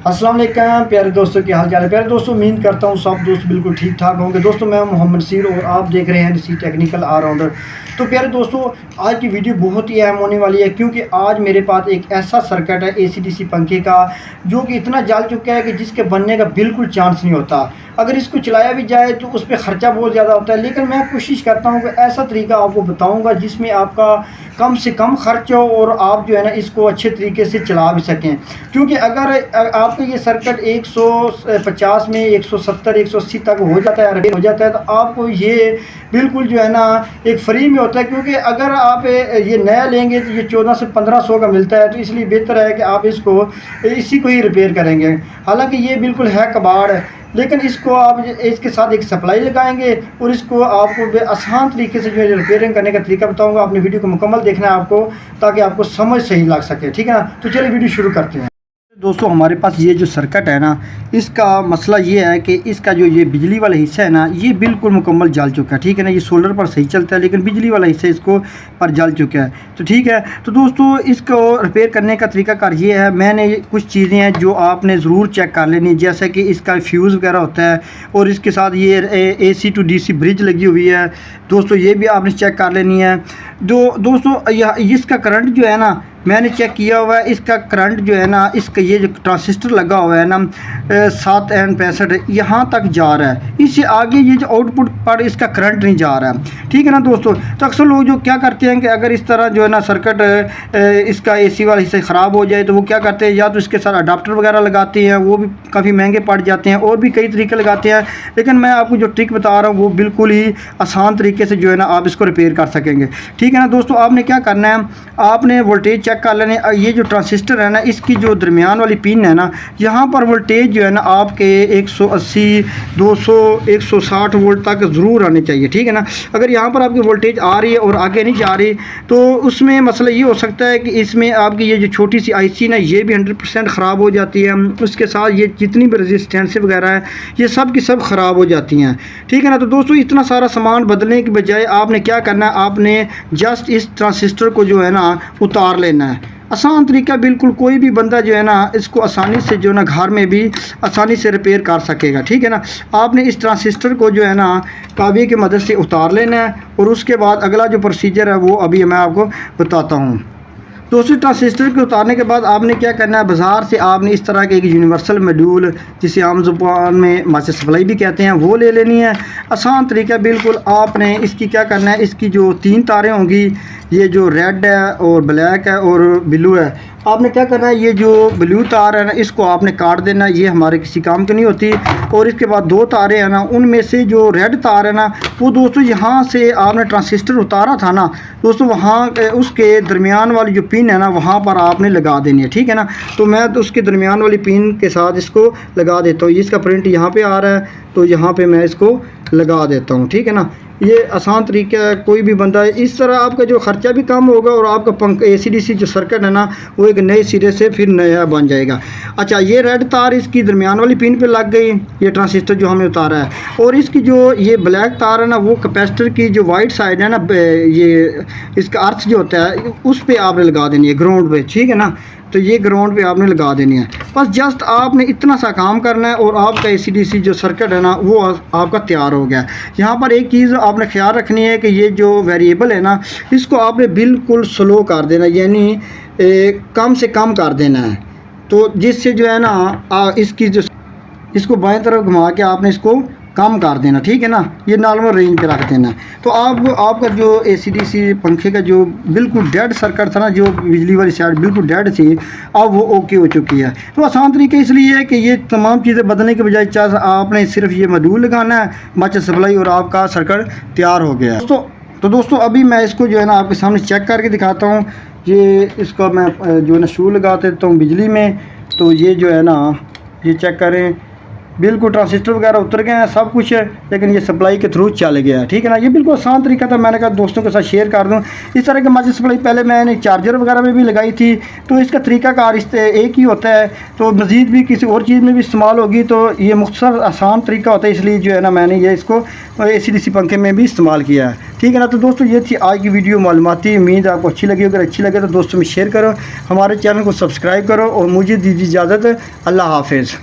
अस्सलाम वालेकुम प्यारे दोस्तों, की हाल चाल है। प्यारे दोस्तों, उम्मीद करता हूँ सब दोस्त बिल्कुल ठीक ठाक होंगे। दोस्तों, मैं मोहम्मद सीर और आप देख रहे हैं NC टेक्निकल ऑलराउंडर। तो प्यारे दोस्तों, आज की वीडियो बहुत ही अहम होने वाली है, क्योंकि आज मेरे पास एक ऐसा सर्किट है AC/DC पंखे का जो कि इतना जल चुका है कि जिसके बनने का बिल्कुल चांस नहीं होता। अगर इसको चलाया भी जाए तो उस पर ख़र्चा बहुत ज़्यादा होता है, लेकिन मैं कोशिश करता हूँ कि ऐसा तरीका आपको बताऊँगा जिसमें आपका कम से कम खर्च हो और आप जो है ना इसको अच्छे तरीके से चला भी सकें। क्योंकि अगर आपका ये सर्किट 150 में 170 180 तक हो जाता है तो आपको ये बिल्कुल जो है ना एक फ्री में होता है। क्योंकि अगर आप ये नया लेंगे तो ये 1400 से 1500 का मिलता है, तो इसलिए बेहतर है कि आप इसको इसी को ही रिपेयर करेंगे। हालांकि ये बिल्कुल है कबाड़, लेकिन इसको आप इसके साथ एक सप्लाई लगाएंगे और इसको आपको आसान तरीके से जो है रिपेयरिंग करने का तरीका बताऊंगा। आपने वीडियो को मुकम्मल देखना है आपको, ताकि आपको समझ सही लग सके, ठीक है ना। तो चलिए वीडियो शुरू करते हैं। दोस्तों, हमारे पास ये जो सर्किट है ना, इसका मसला ये है कि इसका जो ये बिजली वाला हिस्सा है ना, ये बिल्कुल मुकम्मल जल चुका है, ठीक है ना। ये सोलर पर सही चलता है, लेकिन बिजली वाला हिस्सा इसको पर जल चुका है। तो ठीक है, तो दोस्तों इसको रिपेयर करने का तरीकाकार ये है। मैंने कुछ चीज़ें हैं जो आपने ज़रूर चेक कर लेनी, जैसे कि इसका फ्यूज़ वगैरह होता है और इसके साथ ये AC to DC ब्रिज लगी हुई है दोस्तों, ये भी आपने चेक कर लेनी है। दोस्तों इसका करंट जो है ना, मैंने चेक किया हुआ है, इसका करंट जो है ना, इसका ये जो ट्रांजिस्टर लगा हुआ है ना 7N65 यहाँ तक जा रहा है। इससे आगे ये जो आउटपुट पर इसका करंट नहीं जा रहा है, ठीक है ना दोस्तों। तो अक्सर लोग जो क्या करते हैं कि अगर इस तरह जो है ना सर्किट इसका AC वाला हिस्सा ख़राब हो जाए तो वो क्या करते हैं, या तो इसके साथ अडाप्टर वगैरह लगाते हैं, वो भी काफ़ी महंगे पड़ जाते हैं, और भी कई तरीके लगाते हैं। लेकिन मैं आपको जो ट्रिक बता रहा हूँ वो बिल्कुल ही आसान तरीके से जो है ना आप इसको रिपेयर कर सकेंगे, ठीक है ना दोस्तों। आपने क्या करना है, आपने वोल्टेज चेक कर लेने। ये जो ट्रांजिस्टर है ना, इसकी जो दरमियान वाली पिन है ना, यहाँ पर वोल्टेज जो है ना आपके 180 200 160 वोल्ट तक ज़रूर आने चाहिए, ठीक है ना। अगर यहाँ पर आपकी वोल्टेज आ रही है और आगे नहीं जा रही, तो उसमें मसला ये हो सकता है कि इसमें आपकी ये जो छोटी सी IC ना, ये भी 100% ख़राब हो जाती है। उसके साथ ये जितनी भी रजिस्टेंस वगैरह है, ये सब की सब ख़राब हो जाती हैं, ठीक है ना। तो दोस्तों इतना सारा सामान बदलने के बजाय आपने क्या करना है, आपने जस्ट इस ट्रांजिस्टर को जो है ना उतार लेना है। आसान तरीका, बिल्कुल कोई भी बंदा जो है ना इसको आसानी से जो है ना घर में भी आसानी से रिपेयर कर सकेगा, ठीक है ना। आपने इस ट्रांजिस्टर को जो है ना काबे की मदद से उतार लेना है, और उसके बाद अगला जो प्रोसीजर है वो अभी मैं आपको बताता हूँ। दोस्तों, ट्रांजिस्टर को उतारने के बाद आपने क्या करना है, बाज़ार से आपने इस तरह के एक यूनिवर्सल मॉड्यूल, जिसे आम ज़ुबान में माचिस सप्लाई भी कहते हैं, वो ले लेनी है। आसान तरीका बिल्कुल। आपने इसकी क्या करना है, इसकी जो 3 तारें होंगी, ये जो रेड है और ब्लैक है और ब्लू है, आपने क्या करना है, ये जो ब्लू तार है ना, इसको आपने काट देना है, ये हमारे किसी काम की नहीं होती। और इसके बाद 2 तारें हैं ना, उनमें से जो रेड तार है ना, वो दोस्तों यहाँ से आपने ट्रांजिस्टर उतारा था ना दोस्तों, वहाँ उसके दरमियान वाली जो पिन है ना, वहाँ पर आपने लगा देनी है, ठीक है ना। तो मैं तो उसके दरमियान वाली पिन के साथ इसको लगा देता हूँ। इसका प्रिंट यहाँ पे आ रहा है, तो यहाँ पे मैं इसको लगा देता हूँ, ठीक है ना। ये आसान तरीका है, कोई भी बंदा इस तरह आपका जो ख़र्चा भी कम होगा, और आपका AC/DC जो सर्किट है ना, वो एक नए सिरे से फिर नया बन जाएगा। अच्छा, ये रेड तार इसकी दरमियान वाली पिन पे लग गई, ये ट्रांजिस्टर जो हमने उतारा है। और इसकी जो ये ब्लैक तार है ना, वो कैपेसिटर की जो वाइट साइड है ना, ये इसका अर्थ जो होता है उस पर आपने लगा देनी है, ग्राउंड पे, ठीक है ना। तो ये ग्राउंड पे आपने लगा देनी है। बस जस्ट आपने इतना सा काम करना है और आपका AC/DC जो सर्किट है ना, वो आपका तैयार हो गया। यहाँ पर एक चीज़ आपने ख्याल रखनी है कि ये जो वेरिएबल है ना, इसको आपने बिल्कुल स्लो कर देना, यानी कम से कम कर देना है। तो जिससे जो है ना इसकी जो इसको बाएं तरफ घुमा के आपने इसको कम कर देना, ठीक है ना। ये नॉर्मल रेंज पे रख देना। तो आपका जो AC/DC पंखे का जो बिल्कुल डेड सर्किट था ना, जो बिजली वाली साइड बिल्कुल डेड थी, अब वो ओके हो चुकी है। तो आसान तरीका इसलिए है कि ये तमाम चीज़ें बदलने के बजाय आपने सिर्फ ये मॉड्यूल लगाना है, माचिस सप्लाई, और आपका सर्किट तैयार हो गया है। तो दोस्तों अभी मैं इसको जो है ना आपके सामने चेक करके दिखाता हूँ। ये इसका मैं जो है ना शू लगा देता हूँ बिजली में, तो ये जो है ना, ये चेक करें, बिल्कुल ट्रांजिस्टर वगैरह उतर गए हैं, सब कुछ है, लेकिन ये सप्लाई के थ्रू चल गया है। ठीक है ना, ये बिल्कुल आसान तरीका था, मैंने कहा दोस्तों के साथ शेयर कर दूं। इस तरह की माचिस सप्लाई पहले मैंने चार्जर वगैरह में भी लगाई थी, तो इसका तरीकाकार इस एक ही होता है, तो मज़ीद भी किसी और चीज़ में भी इस्तेमाल होगी, तो ये मुख्तसर आसान तरीका होता है, इसलिए जो है ना मैंने ये इसको AC/DC पंखे में भी इस्तेमाल किया है। ठीक है ना, तो दोस्तों ये थी आज की वीडियो मालूमाती, उम्मीद आपको अच्छी लगी। अगर अच्छी लगे तो दोस्तों में शेयर करो, हमारे चैनल को सब्सक्राइब करो और मुझे दीजिए इजाज़त। अल्लाह हाफिज़।